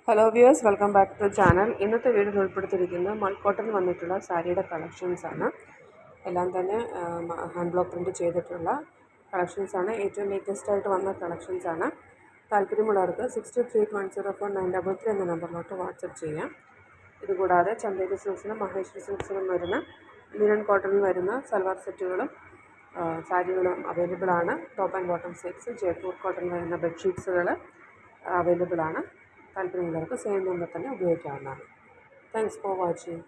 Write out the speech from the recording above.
Hello viewers, welcome back to channel. ഇന്നത്തെ വീഡിയോയിൽ ഉൾപ്പെടുത്തിയിരിക്കുന്ന മൾക്കോട്ടൺ വന്നിട്ടുള്ള സാരിയുടെ കളക്ഷൻസാണ്. എല്ലാം തന്നെ ഹാൻഡ് ബ്ലോക്ക് പ്രിൻറ്റ് ചെയ്തിട്ടുള്ള കളക്ഷൻസാണ്. ഏറ്റവും ലേറ്റസ്റ്റ് ആയിട്ട് വന്ന കളക്ഷൻസാണ്. താല്പര്യമുള്ളവർക്ക് 62310493 എന്ന നമ്പറിലോട്ട് വാട്സപ്പ് ചെയ്യാം. ഇതുകൂടാതെ ചന്ദേരി സിൽക്സിനും മഹേശ്വരി സിൽക്സിനും വരുന്ന ലിനൻ കോട്ടണിൽ വരുന്ന സൽവാർ സെറ്റുകളും സാരികളും അവൈലബിൾ ആണ്. Top and bottom sets, Jaipur cotton വരുന്ന ബെഡ്ഷീറ്റ്സുകൾ അവൈലബിൾ ആണ്. താല്പര്യമുള്ളവർക്ക് സെയിം നമ്പർ തന്നെ ഉപയോഗിക്കാവുന്നതാണ്. Thanks for watching.